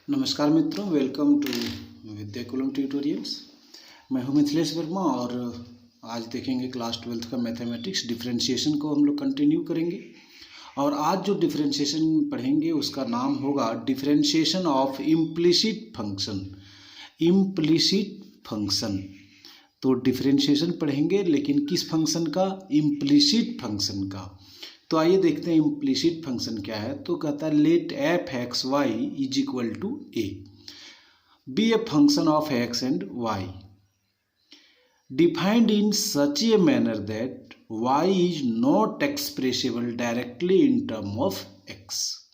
नमस्कार मित्रों, welcome to Vidyakulam tutorials. मैं हूं मिथिलेश वर्मा और आज देखेंगे क्लास 12th का मैथमेटिक्स डिफरेंशिएशन को हम लोग कंटिन्यू करेंगे। और आज जो डिफरेंशिएशन पढ़ेंगे उसका नाम होगा differentiation of implicit function. Implicit function, तो डिफरेंशिएशन पढ़ेंगे लेकिन किस फंक्शन का? इम्प्लिसिट फंक्शन का। तो आइए देखते हैं इम्प्लिसिट फंक्शन क्या है। तो कहता है let f x y is equal to a be a function of x and y defined in such a manner that y is not expressible directly in term of x.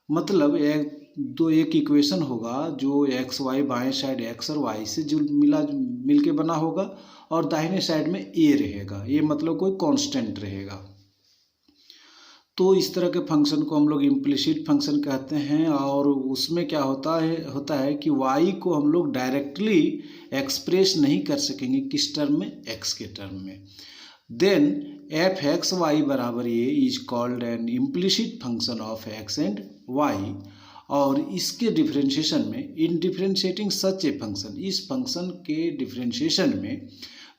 मतलब एक equation होगा जो x y बाएं side x और y से जो मिल के बना होगा और दाहिने साइड में ए रहेगा। ये मतलब कोई कांस्टेंट रहेगा। तो इस तरह के फंक्शन को हम लोग इम्प्लिसिट फंक्शन कहते हैं। और उसमें क्या होता है कि y को हम लोग डायरेक्टली एक्सप्रेस नहीं कर सकेंगे। किस टर्म में? x के टर्म में। देन एफ एक्स वाई बराबर ये is called an implicit function of x and y। और इसके डिफरेंशिएशन में, इन डिफरेंशिएटिंग सच ए फंक्शन, इस फंक्शन के डिफरेंशिएशन में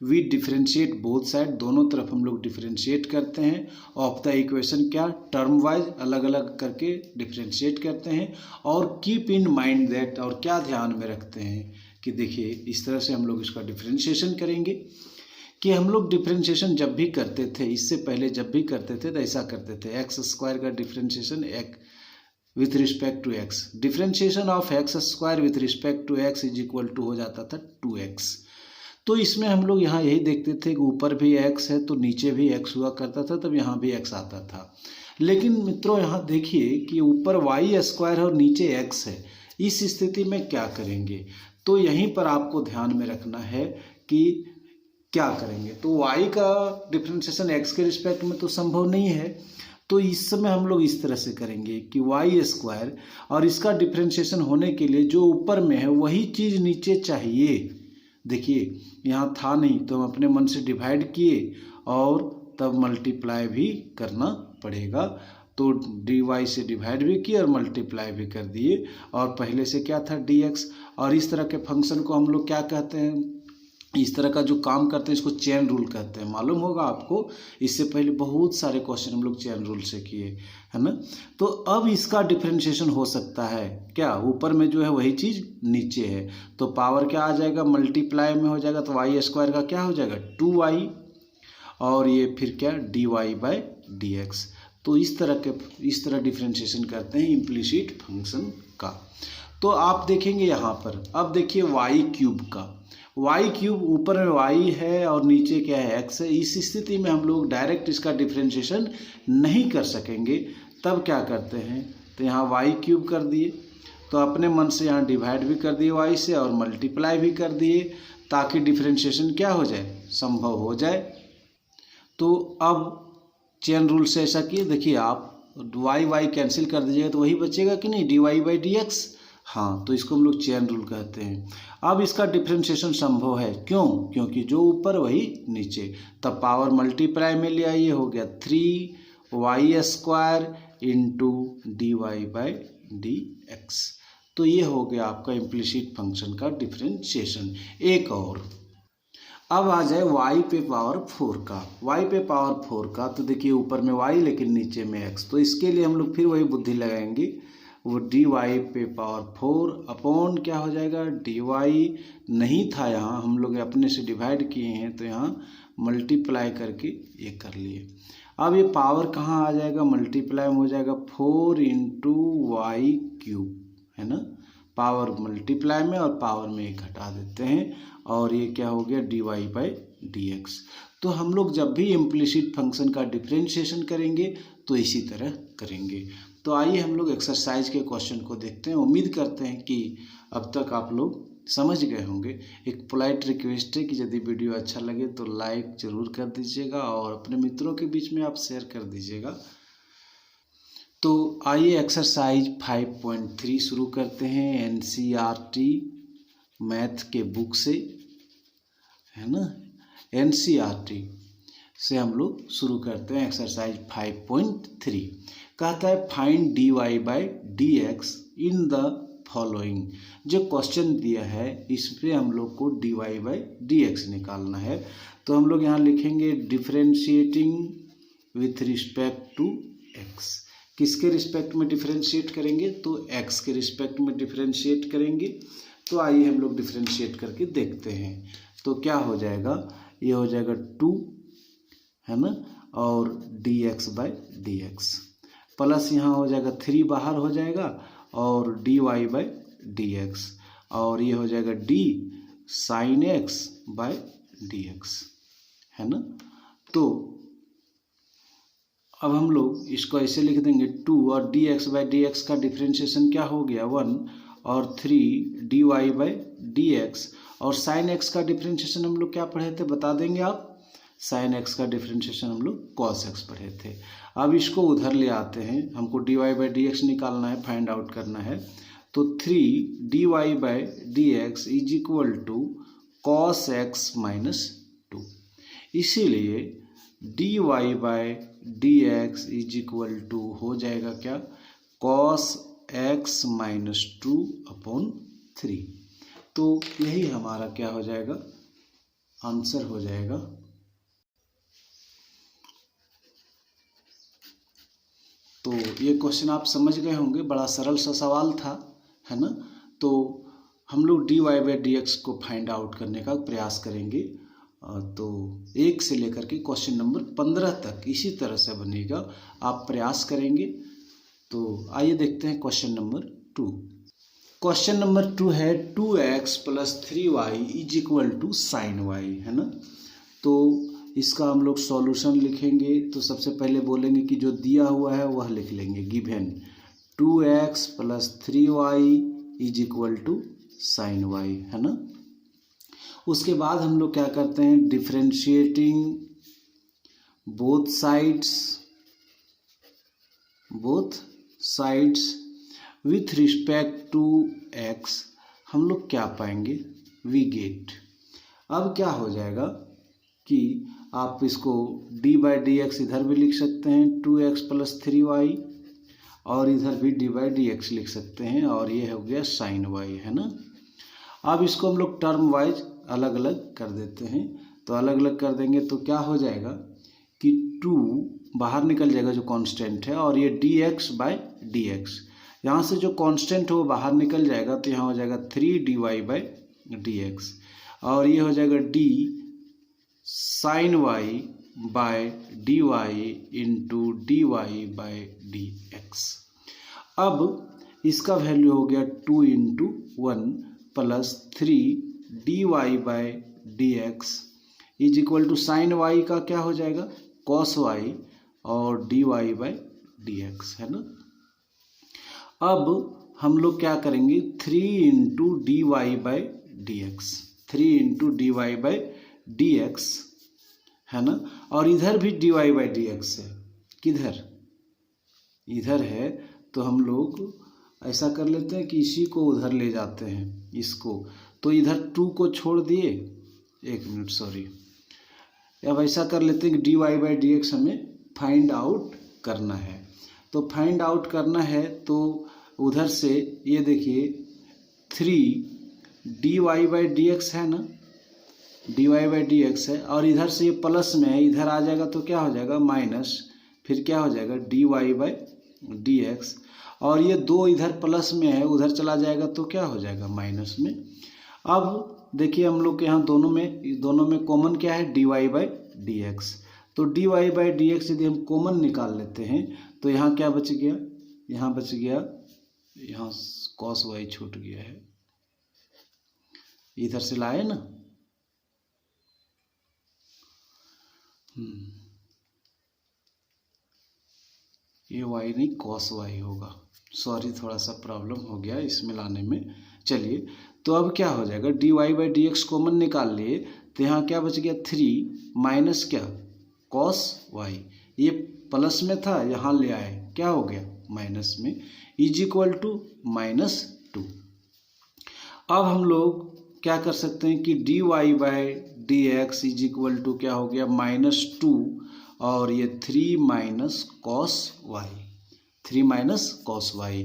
वी डिफरेंशिएट बोथ साइड, दोनों तरफ हम लोग डिफरेंशिएट करते हैं ऑफ द इक्वेशन। क्या? टर्म वाइज अलग अलग करके डिफरेंशिएट करते हैं। और कीप इन माइंड दैट, और क्या ध्यान में रखते हैं कि देखिए इस तरह से हम लोग इसका डिफरेंशिएशन करेंगे कि हम लोग डिफरेंशिएशन जब भी करते थे, इससे पहले जब भी करते थे तो ऐसा करते थे, एक्स स्क्वायर का differentiation with respect to x, differentiation of x square with respect to x is equal to हो जाता था 2x। तो इसमें हम लोग यहाँ यही देखते थे कि ऊपर भी x है तो नीचे भी x हुआ करता था, तब यहाँ भी x आता था। लेकिन मित्रों यहाँ देखिए कि ऊपर y स्क्वायर है और नीचे x है। इस स्थिति में क्या करेंगे? तो यहीं पर आपको ध्यान में रखना है कि क्या करेंगे। तो y का डिफरेंशिएशन x के रिस्पेक्ट में तो संभव नहीं है, तो इस समय हम लोग इस तरह से करेंगे कि y स्क्वायर, और इसका डिफरेंशिएशन होने के लिए जो ऊपर में है वही चीज़ नीचे चाहिए। देखिए यहाँ था नहीं तो हम अपने मन से डिवाइड किए और तब मल्टीप्लाई भी करना पड़ेगा। तो dy से डिवाइड भी किए और मल्टीप्लाई भी कर दिए। और पहले से क्या था? dx। और इस तरह के फंक्शन को हम लोग क्या कहते हैं? इस तरह का जो काम करते हैं इसको चेन रूल कहते हैं। मालूम होगा आपको, इससे पहले बहुत सारे क्वेश्चन हम लोग चेन रूल से किए, है ना। तो अब इसका डिफरेंशिएशन हो सकता है क्या? ऊपर में जो है वही चीज़ नीचे है, तो पावर क्या आ जाएगा? मल्टीप्लाई में हो जाएगा, तो वाई स्क्वायर का क्या हो जाएगा? 2y, और ये फिर क्या? dy/dx। तो इस तरह डिफरेंशिएशन करते हैं इम्प्लिसिट फंक्शन का। तो आप देखेंगे यहाँ पर, अब देखिए y³ का। y³ ऊपर में y है और नीचे क्या है? x है। इस स्थिति में हम लोग डायरेक्ट इसका डिफरेंशिएशन नहीं कर सकेंगे। तब क्या करते हैं? तो यहाँ y³ कर दिए, तो अपने मन से यहाँ डिवाइड भी कर दिए y से और मल्टीप्लाई भी कर दिए, ताकि डिफरेंशिएशन क्या हो जाए? संभव हो जाए। तो अब चेन रूल से ऐसा किए, देखिए आप y कैंसिल कर दीजिएगा तो वही बचेगा कि नहीं? dy/dx। हाँ, तो इसको हम लोग चेन रूल कहते हैं। अब इसका डिफरेंशिएशन संभव है, क्यों? क्योंकि जो ऊपर वही नीचे। तब पावर मल्टीप्लाई में ले आइए, हो गया 3y² इंटू dy/dx। तो ये हो गया आपका इम्प्लिसिट फंक्शन का डिफरेंशिएशन। एक और, अब आ जाए y पे पावर 4 का। y पे पावर 4 का, तो देखिए ऊपर में y लेकिन नीचे में x, तो इसके लिए हम लोग फिर वही बुद्धि लगाएंगे। वो dy पे पावर 4 अपॉन क्या हो जाएगा? dy नहीं था यहाँ, हम लोग अपने से डिवाइड किए हैं तो यहाँ मल्टीप्लाई करके ये कर लिए। अब ये पावर कहाँ आ जाएगा? मल्टीप्लाई में हो जाएगा 4 इंटू y³, है ना। पावर मल्टीप्लाई में और पावर में एक घटा देते हैं, और ये क्या हो गया? dy/dx। तो हम लोग जब भी इम्प्लिसिट फंक्शन का डिफरेंशिएशन करेंगे तो इसी तरह करेंगे। तो आइए हम लोग एक्सरसाइज के क्वेश्चन को देखते हैं। उम्मीद करते हैं कि अब तक आप लोग समझ गए होंगे। एक पोलाइट रिक्वेस्ट है कि यदि वीडियो अच्छा लगे तो लाइक ज़रूर कर दीजिएगा और अपने मित्रों के बीच में आप शेयर कर दीजिएगा। तो आइए एक्सरसाइज 5.3 शुरू करते हैं NCERT मैथ के बुक से, है ना। NCERT से हम लोग शुरू करते हैं एक्सरसाइज 5.3। कहता है find dy/dx in the following. जो क्वेश्चन दिया है इस पे हम लोग को dy बाई dx निकालना है। तो हम लोग यहाँ लिखेंगे differentiating with respect to x। किसके रिस्पेक्ट में डिफरेंशिएट करेंगे? तो x के रिस्पेक्ट में डिफरेंशिएट करेंगे। तो आइए हम लोग डिफरेंशिएट करके देखते हैं। तो क्या हो जाएगा? ये हो जाएगा 2, है ना, और dx बाई dx प्लस यहाँ हो जाएगा 3 बाहर हो जाएगा और dy बाई dx, और ये हो जाएगा d sin x by dx, है ना। तो अब हम लोग इसको ऐसे लिख देंगे 2 और dx बाई dx का डिफरेंशिएशन क्या हो गया 1 और 3 dy बाई dx, और sin x का डिफरेंशिएशन हम लोग क्या पढ़े थे बता देंगे आप? sin x का डिफरेंशिएशन हम लोग cos x पढ़े थे। अब इसको उधर ले आते हैं, हमको dy बाई dx निकालना है, फाइंड आउट करना है। तो 3 dy by dx is equal to cos x minus 2। इसीलिए dy by dx is equal to हो जाएगा क्या? cos x minus 2 upon 3। तो यही हमारा क्या हो जाएगा? आंसर हो जाएगा। तो ये क्वेश्चन आप समझ गए होंगे, बड़ा सरल सा सवाल था, है ना। तो हम लोग dy बाई dx को फाइंड आउट करने का प्रयास करेंगे। तो 1 से लेकर के क्वेश्चन नंबर 15 तक इसी तरह से बनेगा, आप प्रयास करेंगे। तो आइए देखते हैं क्वेश्चन नंबर 2। क्वेश्चन नंबर 2 है 2x plus 3y is equal to sine y, है ना। तो इसका हम लोग सॉल्यूशन लिखेंगे। तो सबसे पहले बोलेंगे कि जो दिया हुआ है वह लिख लेंगे, given 2x plus 3y is equal to sine y, है ना। उसके बाद हम लोग क्या करते हैं? Differentiating both sides with respect to x, हम लोग क्या पाएंगे? We get. अब क्या हो जाएगा कि आप इसको d बाई dx इधर भी लिख सकते हैं 2x प्लस 3y, और इधर भी d बाई dx लिख सकते हैं, और ये हो गया साइन y, है ना। अब इसको हम लोग टर्म वाइज अलग अलग कर देते हैं। तो अलग अलग कर देंगे तो क्या हो जाएगा कि 2 बाहर निकल जाएगा जो कांस्टेंट है, और ये dx बाई dx, यहाँ से जो कांस्टेंट है वो बाहर निकल जाएगा। तो यहाँ हो जाएगा 3 dy बाई dx, और ये हो जाएगा d sine y by dy into dy by dx। अब इसका वैल्यू हो गया 2 into 1 plus 3 dy by dx is equal to sine y का क्या हो जाएगा? cos y, और dy बाई dx, है ना। अब हम लोग क्या करेंगे? 3 into dy by dx, 3 into dy by dx, है ना। और इधर भी dy बाई dx है, किधर? इधर है। तो हम लोग ऐसा कर लेते हैं कि इसी को उधर ले जाते हैं, इसको। तो इधर 2 को छोड़ दिए, 1 मिनट सॉरी। अब ऐसा कर लेते हैं कि dy बाई dx हमें फाइंड आउट करना है। तो फाइंड आउट करना है तो उधर से ये देखिए 3 dy बाई dx है ना, dy बाई dx है, और इधर से ये प्लस में है, इधर आ जाएगा तो क्या हो जाएगा? माइनस, फिर क्या हो जाएगा? dy बाई dx, और ये 2 इधर प्लस में है, उधर चला जाएगा तो क्या हो जाएगा? माइनस में। अब देखिए हम लोग के यहाँ दोनों में कॉमन क्या है? dy by dx। तो dy बाई dx यदि हम कॉमन निकाल लेते हैं तो यहाँ क्या बच गया? यहाँ बच गया, यहाँ cos y छूट गया है, इधर से लाए ना। ये y नहीं cos y होगा, सॉरी थोड़ा सा प्रॉब्लम हो गया इसमें लाने में। चलिए, तो अब क्या हो जाएगा? dy बाई dx कॉमन निकाल लिए तो यहाँ क्या बच गया? 3 माइनस क्या? cos y, ये प्लस में था, यहाँ ले आए, क्या हो गया? माइनस में, इज इक्वल टू -2। अब हम लोग क्या कर सकते हैं कि dy by dx is equal to क्या हो गया? -2, और ये 3 minus cos y, 3 minus cos y।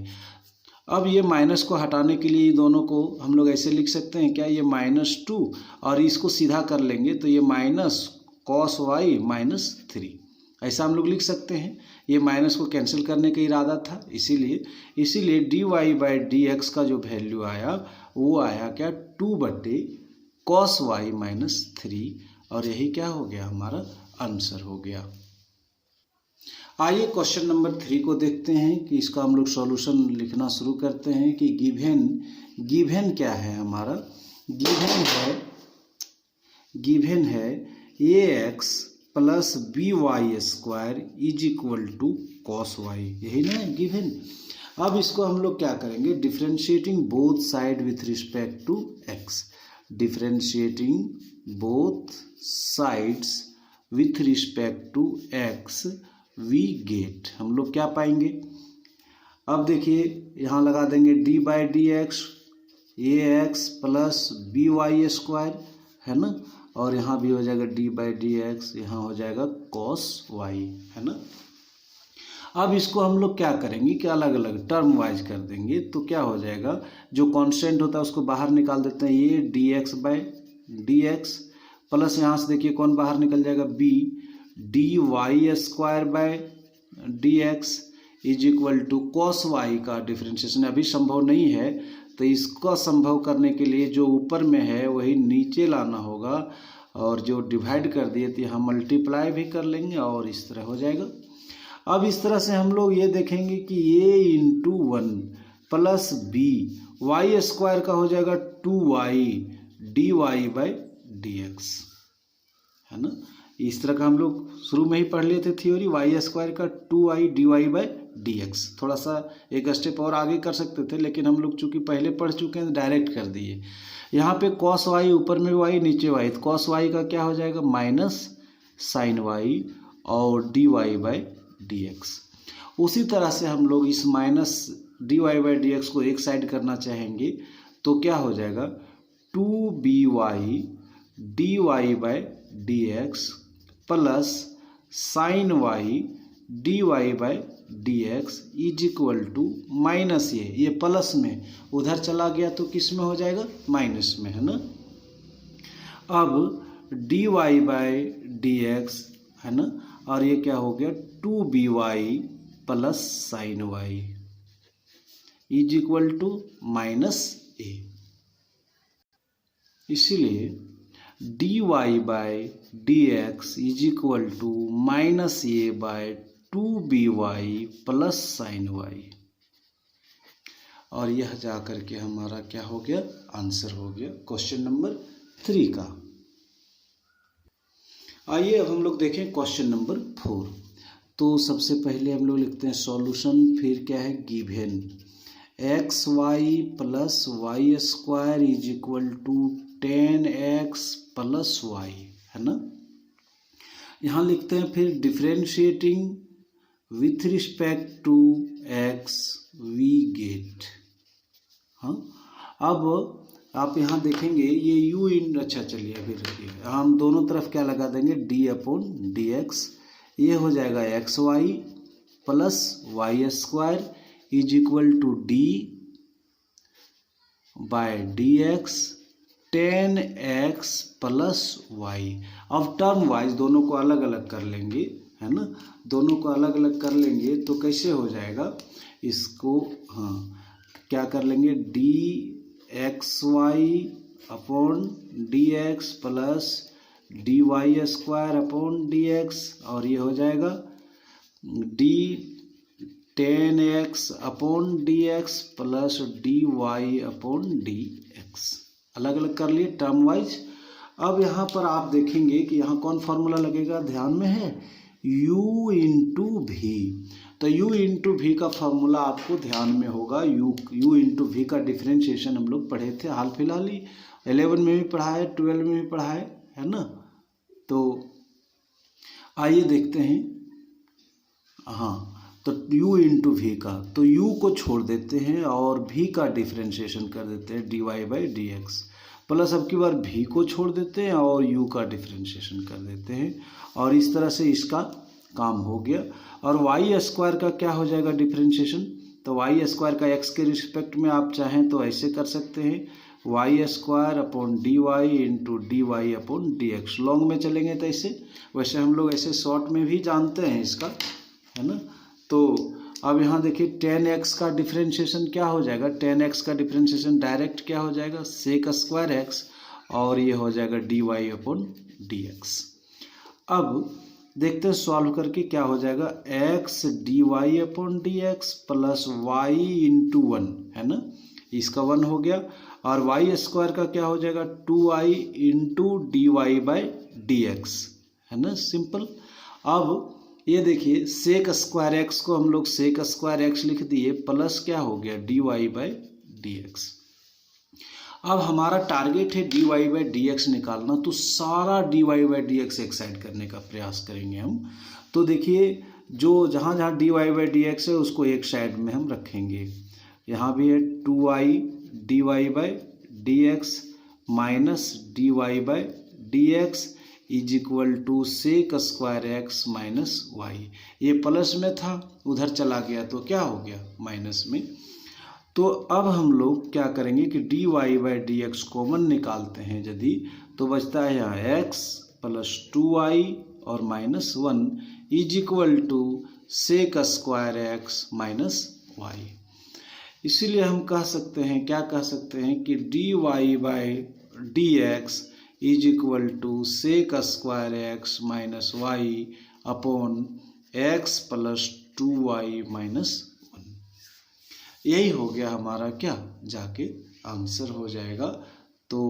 अब ये माइनस को हटाने के लिए दोनों को हम लोग ऐसे लिख सकते हैं क्या, ये -2 और इसको सीधा कर लेंगे तो ये माइनस कॉस वाई -3, ऐसा हम लोग लिख सकते हैं। ये माइनस को कैंसिल करने का इरादा था, इसीलिए dy बाई dx का जो वैल्यू आया वो आया क्या, 2/cos y -3, और यही क्या हो गया, हमारा आंसर हो गया। आइए क्वेश्चन नंबर 3 को देखते हैं कि इसका हम लोग सॉल्यूशन लिखना शुरू करते हैं कि गिवन क्या है हमारा, गिवन है ax plus by² is equal to cos y, यही ना गिवन। अब इसको हम लोग क्या करेंगे, differentiating both side with respect to x, differentiating both sides with respect to x we get, हम लोग क्या पाएंगे। अब देखिए यहाँ लगा देंगे d by d x ax plus by² है ना, और यहाँ भी हो जाएगा डी बाई डी एक्स, यहाँ हो जाएगा कॉस वाई, है ना। अब इसको हम लोग क्या करेंगे कि अलग अलग टर्म वाइज कर देंगे, तो क्या हो जाएगा, जो कांस्टेंट होता है उसको बाहर निकाल देते हैं, ये dx by d x plus यहाँ से देखिए कौन बाहर निकल जाएगा, b dy² by d x is equal to cos y का डिफ्रेंशिएशन अभी संभव नहीं है, तो इसको संभव करने के लिए जो ऊपर में है वही नीचे लाना होगा, और जो डिवाइड कर दिए तो यहाँ मल्टीप्लाई भी कर लेंगे और इस तरह हो जाएगा। अब इस तरह से हम लोग ये देखेंगे कि a × 1 प्लस b y² का हो जाएगा 2y dy by d x, है ना। इस तरह का हम लोग शुरू में ही पढ़ लिए थे थ्योरी, y² का 2y dy by d x. थोड़ा सा एक स्टेप और आगे कर सकते थे, लेकिन हम लोग चूंकि पहले पढ़ चुके हैं डायरेक्ट कर दिए। यहाँ पे cos y ऊपर में y नीचे y, तो cos y का क्या हो जाएगा माइनस साइन y और dy बाई डी एक्स। उसी तरह से हम लोग इस minus dy by d x को एक साइड करना चाहेंगे तो क्या हो जाएगा 2by dy by d x plus sine y dy by d x is equal to minus ये प्लस में उधर चला गया तो किस में हो जाएगा, माइनस में, है ना। अब dy बाई डी एक्स है ना, और ये क्या हो गया 2by plus sine y is equal to -a, इसीलिए dy by d x is equal to -a by 2by plus sine y, और यह जा करके हमारा क्या हो गया, आंसर हो गया क्वेश्चन नंबर 3 का। आइए अब हम लोग देखें क्वेश्चन नंबर 4। तो सबसे पहले हम लोग लिखते हैं सॉल्यूशन, फिर क्या है given xy plus y² is equal to 10x plus y, है ना। यहाँ लिखते हैं फिर differentiating with respect to x we get. हाँ, अब आप यहाँ देखेंगे ये u इन, अच्छा चलिए अभी रखिए, हम दोनों तरफ क्या लगा देंगे d/dx, ये हो जाएगा xy plus y² is equal to d by d x 10x plus y। अब टर्म वाइज दोनों को अलग अलग कर लेंगे, है ना, दोनों को अलग अलग कर लेंगे तो कैसे हो जाएगा, इसको हाँ क्या कर लेंगे dxy upon dx plus dy² upon dx, और ये हो जाएगा d 10x upon dx plus dy upon dx, अलग अलग कर लिए टर्म वाइज। अब यहाँ पर आप देखेंगे कि यहाँ कौन फॉर्मूला लगेगा, ध्यान में है u × v, तो u × v का फॉर्मूला आपको ध्यान में होगा, u × v का डिफ्रेंशिएशन हम लोग पढ़े थे हाल फिलहाल ही, 11 में भी पढ़ा है, 12 में भी पढ़ा है ना। तो आइए देखते हैं, हाँ तो u × v का, तो u को छोड़ देते हैं और v का डिफ्रेंशिएशन कर देते हैं dy by d x, plus अब की बार v को छोड़ देते हैं और u का डिफ्रेंशिएशन कर देते हैं, और इस तरह से इसका काम हो गया। और y² का क्या हो जाएगा डिफ्रेंशिएशन, तो वाई स्क्वायर का एक्स के रिस्पेक्ट में आप चाहें तो ऐसे कर सकते हैं, y square upon d y into d y upon d x. Long में चलेंगे तो ऐसे, वैसे हम लोग ऐसे शॉर्ट में भी जानते हैं इसका, है ना। तो अब यहाँ देखिए 10x का डिफ्रेंशिएशन क्या हो जाएगा, 10x का डिफ्रेंशिएशन डायरेक्ट क्या हो जाएगा, सेक स्क्वायर एक्स, और ये हो जाएगा d y upon d x. अब देखते हैं सॉल्व करके क्या हो जाएगा, x d y upon d x plus y into 1, है ना, इसका 1 हो गया, और वाई स्क्वायर का क्या हो जाएगा 2i into d y by d x, है ना, सिंपल। अब ये देखिए सेक स्क्वायर एक्स को हम लोग सेक स्क्वायर एक्स लिख दिए, प्लस क्या हो गया d y by d x. अब हमारा टारगेट है d y by d x निकालना, तो सारा d y by d x एक साइड करने का प्रयास करेंगे हम। तो देखिए जो जहाँ जहाँ d y by d x है उसको एक साइड में हम रखेंगे। यहाँ भी है 2i d y by d x minus d y by d x is equal to sec square x minus y. ये प्लस में था, उधर चला गया तो क्या हो गया माइनस में। तो अब हम लोग क्या करेंगे कि d y by d x common निकालते हैं यदि, तो बचता है यहाँ एक्स प्लस 2i और minus 1 is equal to sec square x minus y. इसीलिए हम कह सकते हैं, क्या कह सकते हैं कि d y by d x is equal to sec square x minus y upon x plus 2y minus 1। यही हो गया हमारा क्या, जाके आंसर हो जाएगा। तो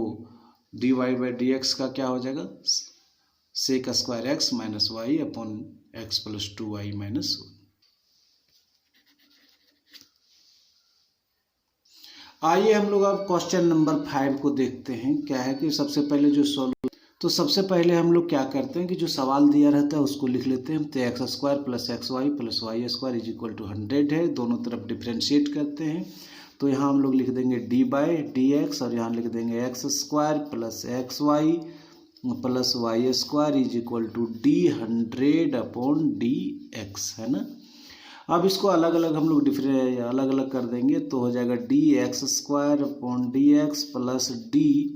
d y by d x का क्या हो जाएगा, sec square x minus y upon x plus 2y minus 1। आइए हम लोग अब क्वेश्चन नंबर 5 को देखते हैं। क्या है कि सबसे पहले जो सबसे पहले हम लोग क्या करते हैं कि जो सवाल दिया रहता है उसको लिख लेते हैं। तो x square plus x y plus y square is equal to 100 है, दोनों तरफ डिफ्रेंशिएट करते हैं। तो यहाँ हम लोग लिख देंगे डी बाई डी एक्स, और यहाँ लिख देंगे x square plus x y plus y square is equal to d 100 upon d x, है ना। अब इसको अलग अलग हम लोग अलग अलग कर देंगे, तो हो जाएगा d x square upon d x plus d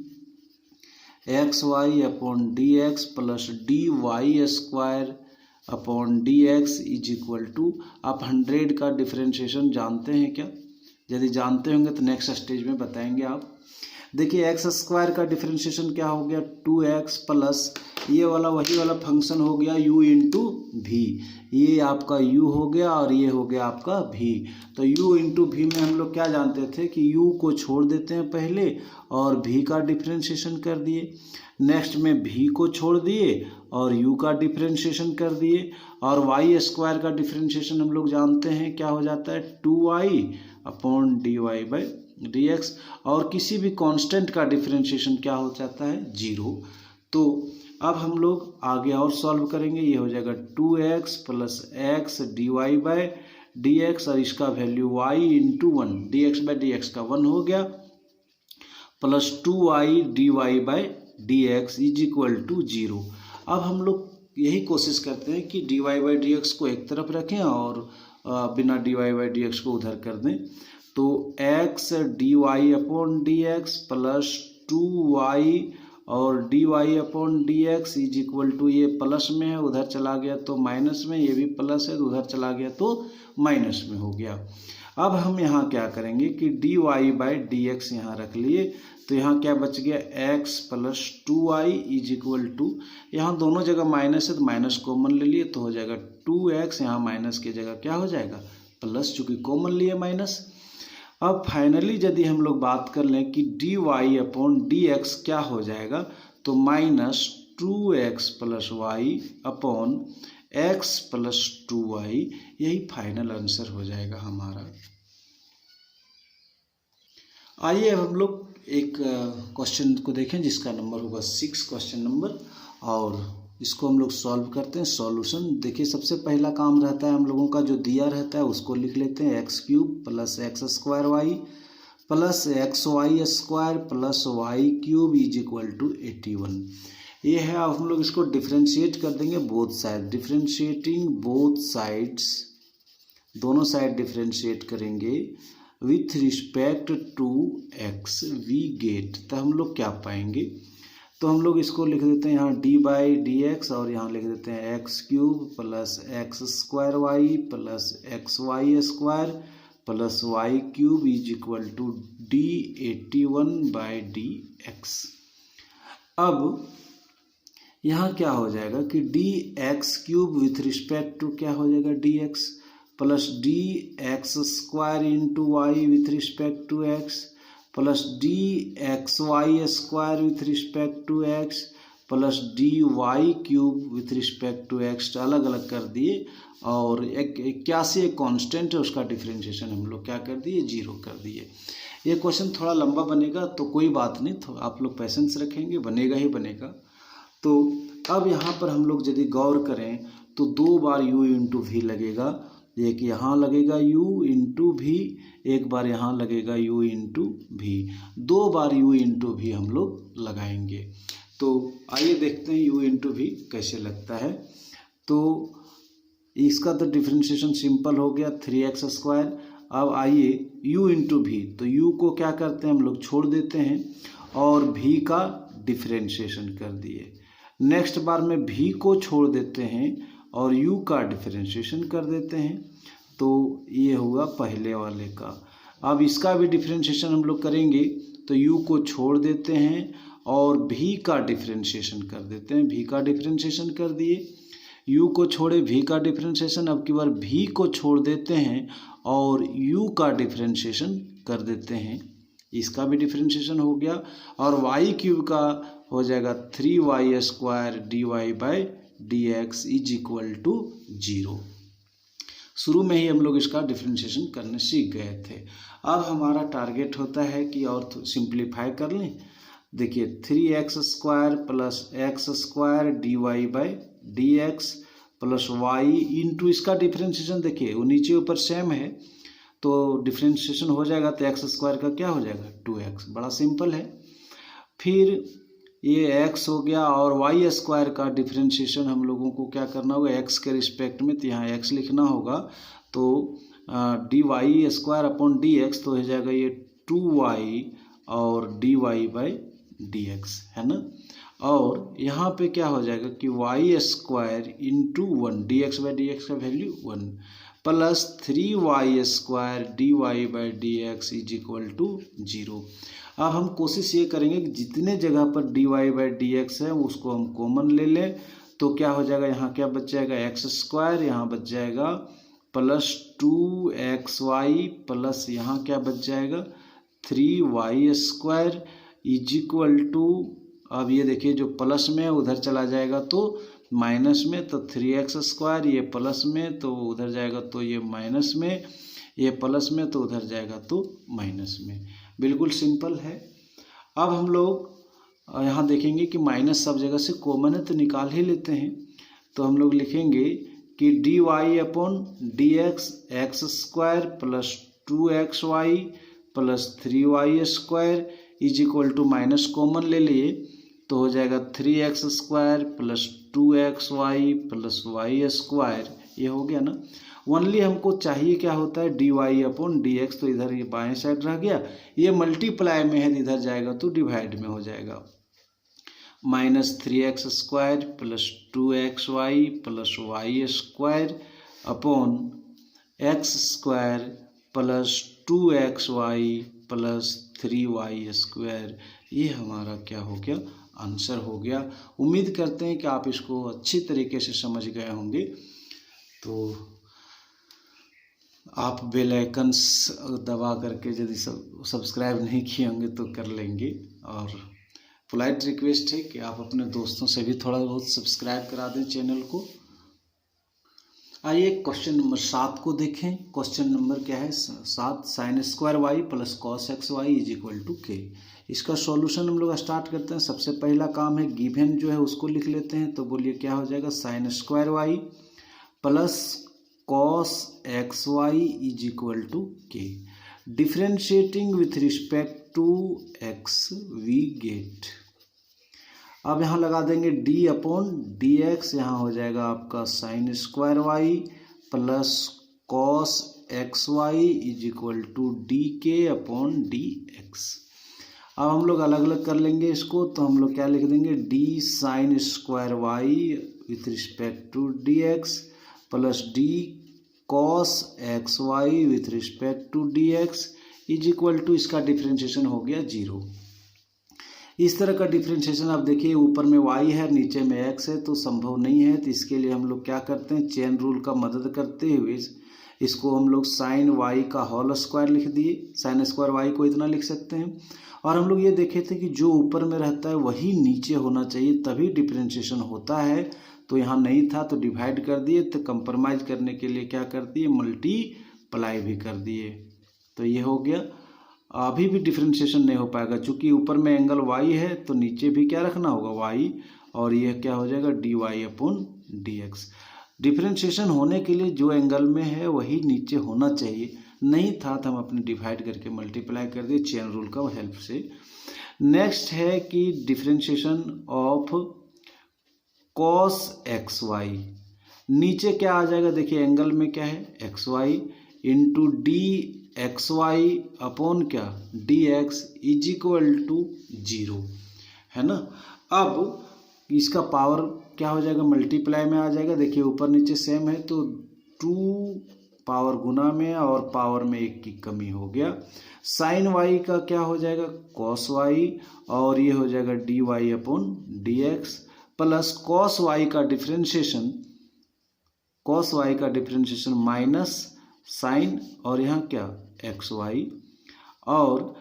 x y upon d x plus d y square upon d x is equal to, आप 100 का डिफ्रेंशिएशन जानते हैं क्या? यदि जानते होंगे तो नेक्स्ट स्टेज में बताएंगे आप। देखिए एक्स स्क्वायर का डिफ्रेंशिएशन क्या हो गया 2x प्लस ये वाला वही वाला फंक्शन हो गया u इंटू भी, ये आपका u हो गया और ये हो गया आपका v। तो u इंटू भी में हम लोग क्या जानते थे कि u को छोड़ देते हैं पहले और v का डिफ्रेंशिएशन कर दिए, नेक्स्ट में v को छोड़ दिए और u का डिफ्रेंशिएशन कर दिए, और y स्क्वायर का डिफ्रेंशिएशन हम लोग जानते हैं क्या हो जाता है 2y upon d y by d x, और किसी भी कांस्टेंट का डिफरेंशिएशन क्या हो जाता है 0। तो अब हम लोग आगे और सॉल्व करेंगे, ये हो जाएगा 2x plus x d y by d x, और इसका value y into 1 d x by d x का 1 हो गया, plus 2y d y by d x is equal to 0। अब हम लोग यही कोशिश करते हैं कि d y by d x को एक तरफ रखें और बिना d y by d x को उधर कर दें। तो x d y upon d x plus 2y और d y upon d x is equal to, ये प्लस में है उधर चला गया तो माइनस में, ये भी प्लस है तो उधर चला गया तो माइनस में हो गया। अब हम यहाँ क्या करेंगे कि d y by d x यहाँ रख लिए, तो यहाँ क्या बच गया x plus 2y is equal to, यहाँ दोनों जगह माइनस है तो माइनस कॉमन ले लिए तो हो जाएगा 2x, यहाँ माइनस की जगह क्या हो जाएगा प्लस, चूँकि कॉमन लिए माइनस। अब फाइनली यदि हम लोग बात कर लें कि d y upon d x क्या हो जाएगा, तो minus 2x plus y upon x plus 2y, यही फाइनल आंसर हो जाएगा हमारा। आइए अब हम लोग एक क्वेश्चन को देखें जिसका नंबर होगा 6 क्वेश्चन नंबर, और इसको हम लोग सॉल्व करते हैं। सॉल्यूशन देखिए सबसे पहला काम रहता है हम लोगों का जो दिया रहता है उसको लिख लेते हैं, x cube plus x square y plus x y square plus y cube is equal to 81। ये है, अब हम लोग इसको डिफ्रेंशिएट कर देंगे both side, differentiating both sides दोनों साइड डिफ्रेंशिएट करेंगे with respect to x we get, तो हम लोग क्या पाएंगे, तो हम लोग इसको लिख देते हैं यहाँ डी बाई डी एक्स और यहाँ लिख देते हैं x cube plus x square y plus x y square plus y cube is equal to d81/dx। अब यहाँ क्या हो जाएगा कि d x cube with respect to क्या हो जाएगा d x plus d x square into y with respect to x plus d x y square with respect to x plus d y cube with respect to x, अलग अलग कर दिए और एक 81 एक कांस्टेंट है उसका डिफरेंशिएशन हम लोग क्या कर दिए 0 कर दिए। ये क्वेश्चन थोड़ा लंबा बनेगा तो कोई बात नहीं, तो आप लोग पेशेंस रखेंगे, बनेगा ही बनेगा। तो अब यहाँ पर हम लोग यदि गौर करें तो 2 बार u इंटू वी लगेगा, एक यहाँ लगेगा u इंटू भी, एक बार यहाँ लगेगा u इंटू भी, 2 बार u इंटू भी हम लोग लगाएंगे। तो आइए देखते हैं u इंटू भी कैसे लगता है। तो इसका तो डिफरेंशिएशन सिंपल हो गया 3x स्क्वायर। अब आइए u इंटू भी, तो u को क्या करते हैं हम लोग छोड़ देते हैं और v का डिफरेंशिएशन कर दिए। नेक्स्ट बार में v को छोड़ देते हैं और u का डिफरेंशिएशन कर देते हैं, तो ये हुआ पहले वाले का। अब इसका भी डिफरेंशिएशन हम लोग करेंगे तो u को छोड़ देते हैं और v का डिफरेंशिएशन कर देते हैं, v का डिफरेंशिएशन कर दिए, u को छोड़े v का डिफरेंशिएशन, अब की बार v को छोड़ देते हैं और u का डिफरेंशिएशन कर देते हैं, इसका भी डिफरेंशिएशन हो गया और y क्यूब का हो जाएगा 3y square dy/dx is equal to 0। शुरू में ही हम लोग इसका डिफरेंशिएशन करने सीख गए थे। अब हमारा टारगेट होता है कि और सिंप्लीफाई कर लें। देखिए 3x square plus x square dy/dx plus y into इसका डिफरेंशिएशन, देखिए वो नीचे ऊपर सेम है तो डिफरेंशिएशन हो जाएगा, तो एक्स स्क्वायर का क्या हो जाएगा 2x, बड़ा सिंपल है। फिर ये x हो गया और वाई स्क्वायर का डिफरेंशिएशन हम लोगों को क्या करना होगा x के रिस्पेक्ट में, तो यहाँ x लिखना होगा, तो dy स्क्वायर अपॉन dx, तो हो जाएगा ये 2y और dy/dx है ना। और यहाँ पे क्या हो जाएगा कि y स्क्वायर इंटू 1, dx/dx का value 1 plus 3y square dy/dx is equal to 0। अब हम कोशिश ये करेंगे कि जितने जगह पर dy/dx है उसको हम कॉमन ले लें, तो क्या हो जाएगा, यहाँ क्या बच जाएगा एक्स स्क्वायर, यहाँ बच जाएगा प्लस 2xy प्लस यहाँ क्या बच जाएगा 3y square is equal to, अब ये देखिए जो प्लस में उधर चला जाएगा तो माइनस में, तो 3x स्क्वायर, ये प्लस में तो उधर जाएगा तो ये माइनस में, ये प्लस में तो उधर जाएगा तो माइनस में, बिल्कुल सिंपल है। अब हम लोग यहाँ देखेंगे कि माइनस सब जगह से कॉमन है तो निकाल ही लेते हैं, तो हम लोग लिखेंगे कि dy/dx x square plus 2xy plus 3y square is equal to minus common ले लिए तो हो जाएगा 3x square plus 2xy plus y square, ये हो गया ना। ओनली हमको चाहिए क्या होता है dy/dx, तो इधर ये बाएं साइड रह गया, ये मल्टीप्लाई में है इधर जाएगा तो डिवाइड में हो जाएगा, minus 3x square plus 2xy plus y square upon x square plus 2xy plus 3y square, ये हमारा क्या हो गया आंसर हो गया। उम्मीद करते हैं कि आप इसको अच्छी तरीके से समझ गए होंगे। तो आप बेल आइकन्स दबा करके यदि सब्सक्राइब नहीं किए होंगे तो कर लेंगे, और पोलाइट रिक्वेस्ट है कि आप अपने दोस्तों से भी थोड़ा बहुत सब्सक्राइब करा दें चैनल को। आइए क्वेश्चन नंबर 7 को देखें। क्वेश्चन नंबर क्या है 7, sine square y plus cos x y is equal to k. इसका सॉल्यूशन हम लोग स्टार्ट करते हैं। सबसे पहला काम है गिवन जो है उसको लिख लेते हैं, तो बोलिए क्या हो जाएगा sine square y plus cos x y is equal to k. Differentiating with respect to x we get, अब यहाँ लगा देंगे d अपॉन डी एक्स, यहाँ हो जाएगा आपका sine square y plus cos x y is equal to d k upon d x. अब हम लोग अलग अलग कर लेंगे इसको, तो हम लोग क्या लिख देंगे, d sine square y with respect to d x plus d cos x y with respect to d x is equal to, इसका डिफ्रेंशिएशन हो गया 0। इस तरह का डिफ्रेंशिएशन आप देखिए, ऊपर में y है नीचे में x है, तो संभव नहीं है। तो इसके लिए हम लोग क्या करते हैं, चेन रूल का मदद करते हुए इसको हम लोग साइन y का होल स्क्वायर लिख दिए। साइन स्क्वायर y को इतना लिख सकते हैं। और हम लोग ये देखे थे कि जो ऊपर में रहता है वही नीचे होना चाहिए, तभी डिफ्रेंशिएशन होता है। तो यहाँ नहीं था तो डिवाइड कर दिए, तो कंप्रोमाइज़ करने के लिए क्या कर दिए, मल्टीप्लाई भी कर दिए। तो ये हो गया। अभी भी डिफ्रेंशिएशन नहीं हो पाएगा, चूंकि ऊपर में एंगल y है तो नीचे भी क्या रखना होगा y, और ये क्या हो जाएगा dy अपॉन dx। डिफ्रेंशिएशन होने के लिए जो एंगल में है वही नीचे होना चाहिए, नहीं था तो हम अपने डिवाइड करके मल्टीप्लाई कर दिए चेन रूल का हेल्प से। नेक्स्ट है कि differentiation of cos x y, नीचे क्या आ जाएगा, देखिए एंगल में क्या है x y into d x y upon क्या d x is equal to 0, है ना। अब इसका पावर क्या हो जाएगा, मल्टीप्लाई में आ जाएगा। देखिए ऊपर नीचे सेम है तो 2 पावर गुना में और पावर में 1 की कमी हो गया। साइन वाई का क्या हो जाएगा, कॉस वाई, और ये हो जाएगा d y upon d x plus cos y का डिफ्रेंशिएशन माइनस साइन, और यहाँ क्या एक्स वाई, और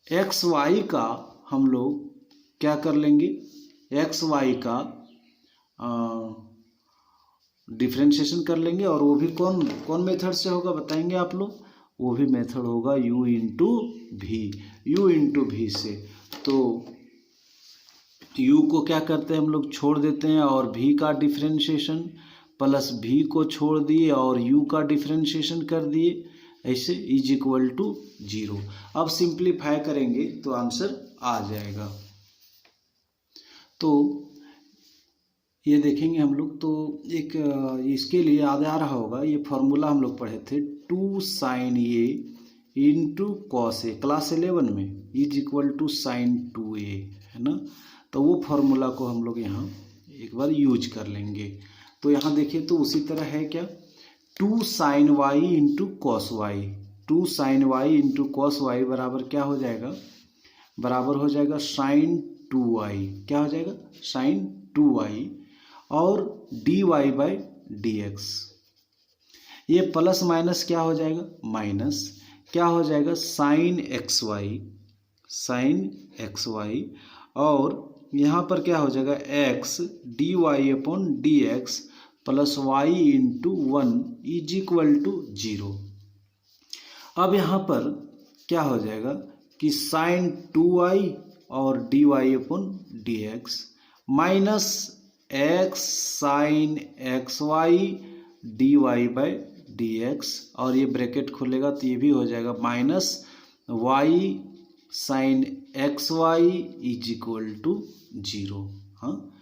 एक्स वाई का हम लोग क्या कर लेंगे, एक्स वाई का डिफ्रेंशिएशन कर लेंगे। और वो भी कौन मेथड से होगा बताएंगे आप लोग, वो भी मेथड होगा u इंटू भी से। तो u को क्या करते हैं हम लोग छोड़ देते हैं, और v का डिफ्रेंशिएशन प्लस v को छोड़ दिए और u का डिफ्रेंशिएशन कर दिए, ऐसे इज इक्वल टू 0। अब सिंप्लीफाई करेंगे तो आंसर आ जाएगा। तो ये देखेंगे हम लोग, तो एक इसके लिए याद आ रहा होगा, ये फॉर्मूला हम लोग पढ़े थे 2 sign A into cos A class 11 में is equal to sign 2a, है ना। तो वो फॉर्मूला को हम लोग यहाँ एक बार यूज कर लेंगे। तो यहाँ देखिए तो उसी तरह है क्या, 2 sine y into cos y, 2 sine y into cos y बराबर क्या हो जाएगा, बराबर हो जाएगा साइन 2y, क्या हो जाएगा साइन 2y, और dy बाई डी एक्स। ये प्लस माइनस क्या हो जाएगा, माइनस क्या हो जाएगा साइन एक्स वाई, और यहाँ पर क्या हो जाएगा x dy upon d x plus y into 1 is equal to 0। अब यहाँ पर क्या हो जाएगा कि साइन 2y और dy upon d x minus x sine x y d y by d x, और ये ब्रैकेट खुलेगा तो ये भी हो जाएगा minus y sine x y is equal to 0। हाँ,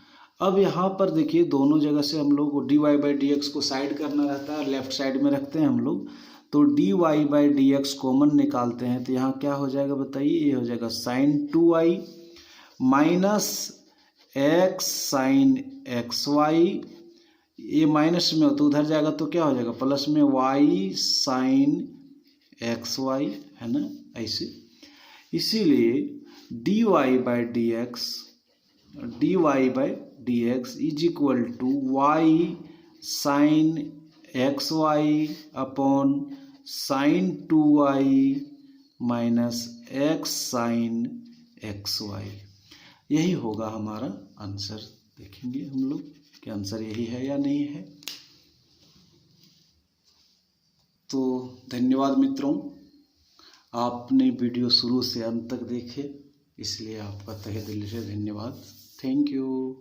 अब यहाँ पर देखिए दोनों जगह से हम लोग d y by d x को साइड करना रहता है, लेफ्ट साइड में रखते हैं हम लोग। तो d y by d x common निकालते हैं तो यहाँ क्या हो जाएगा बताइए, ये हो जाएगा sine 2y minus x sine x y, ये माइनस में हो तो उधर जाएगा तो क्या हो जाएगा प्लस में y साइन एक्स वाई, है ना ऐसे। इसीलिए d y by d x is equal to y sine x y upon sine 2y minus x sine x y, यही होगा हमारा आंसर। देखेंगे हम लोग कि आंसर यही है या नहीं है। तो धन्यवाद मित्रों, आपने वीडियो शुरू से अंत तक देखे, इसलिए आपका तहे दिल से धन्यवाद। Thank you.